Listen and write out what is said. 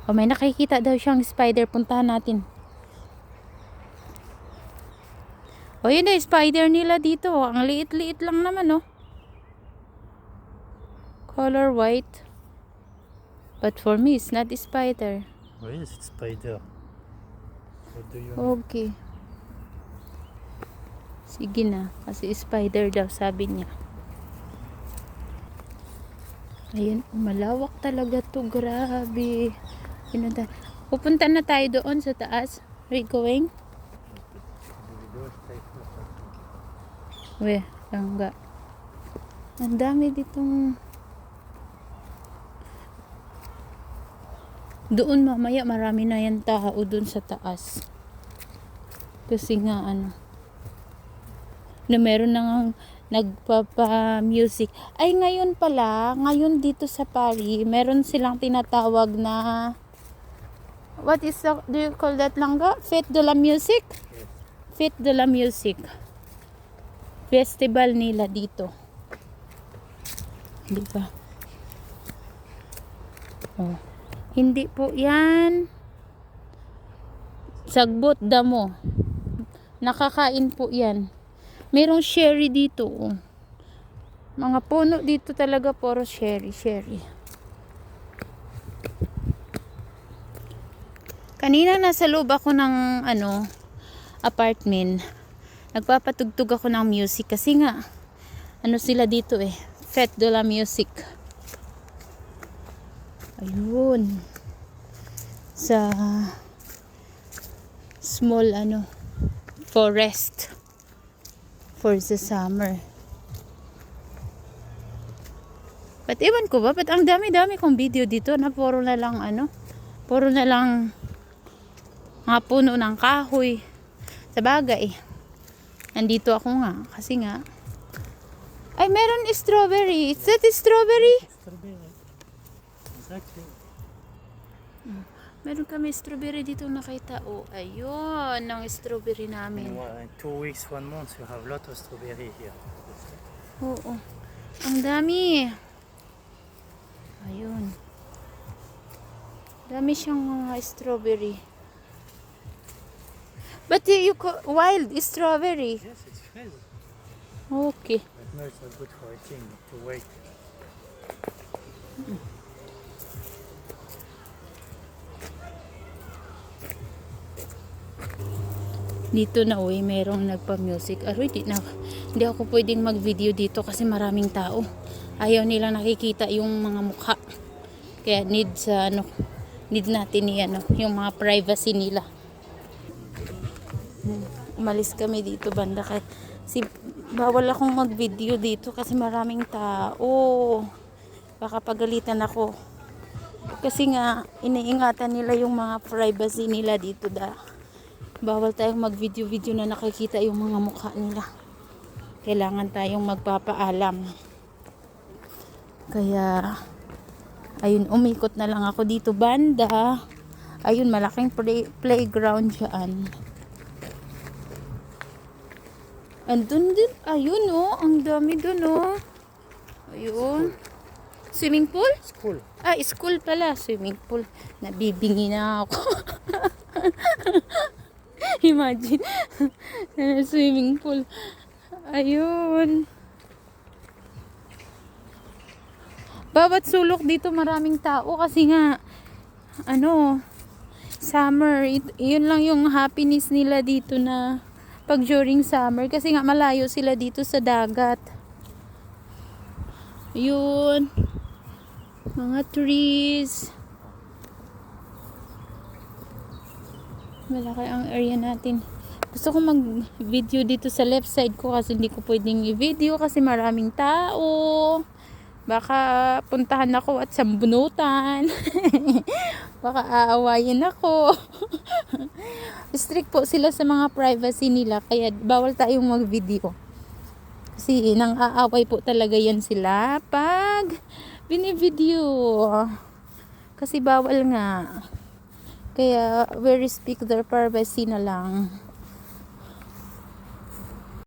O may nakikita daw siyang spider. Puntahan natin. O yun na, spider nila dito. Ang liit-liit lang naman, oh. Color white. But for me, it's not a spider. Oui, c'est spider. What do you Okay. Sige na. Kasi spider daw, sabi niya. Ayun, malawak talaga to. Grabe. Pupunta na tayo doon sa taas. Are you going? Weh, langga. Ang dami ditong... Doon mamaya marami na yan tao doon sa taas. Kasi nga ano... Na meron nang nagpapa-music. Ay, ngayon pala, ngayon dito sa Paris, meron silang tinatawag na... What is the... Do you call that, langga? Fête de la musique? Yes. Fête de la musique. Festival nila dito. Di ba? Oh. Hindi po yan. Sagbot damo. Nakakain po yan. Merong sherry dito. Oh. Mga puno dito talaga puro sherry. Kanina nasa loob ako ng apartment. Nagpapatugtog ako ng music kasi nga sila dito Fête de la musique. Ayun. Sa small forest for the summer. But ewan ko ba, ba't ang dami-dami kong video dito na puro na lang mga puno ng kahoy. Sa bagay, nandito ako nga, kasi nga, ay meron strawberry. Is that strawberry? Strawberry. Exactly. Meron kami strawberry dito nakita. Oh, ayun, ang strawberry namin. In 2 weeks, 1 month, you have a lot of strawberry here. Oo. Ang dami. Ayun. Dami siyang mga strawberry. But you call wild strawberry. Yes, it's fresh. Okay. But no, it's not good for eating, to wait. Dito na merong nagpa-music. Aroy, hindi ako pwedeng mag-video dito kasi maraming tao. Ayaw nila nakikita yung mga mukha. Kaya need natin yung mga privacy nila. Umalis kami dito banda kasi bawal akong mag-video dito kasi maraming tao. Baka pagalitan ako. Kasi nga iniingatan nila yung mga privacy nila dito bawal tayong mag-video na nakikita yung mga mukha nila. Kailangan tayong magpapaalam. Kaya ayun, umikot na lang ako dito banda. Ayun, malaking playground dyan. Andun din, ayun ang dami dun ayun. Swimming pool? School. School pala, swimming pool. Nabibingi na ako. Imagine. Swimming pool. Ayun. Bawat sulok dito maraming tao kasi nga summer. Yun lang yung happiness nila dito na pag during summer kasi nga malayo sila dito sa dagat. Yun. Mga trees. Malaki ang area natin. Gusto ko mag-video dito sa left side ko kasi hindi ko pwedeng i-video kasi maraming tao. Baka puntahan ako at sambunutan. Baka aawayin ako. Strict po sila sa mga privacy nila kaya bawal tayong mag-video. Kasi nang aaway po talaga yan sila pag binivideo. Kasi bawal nga. Kaya we respect their privacy na lang.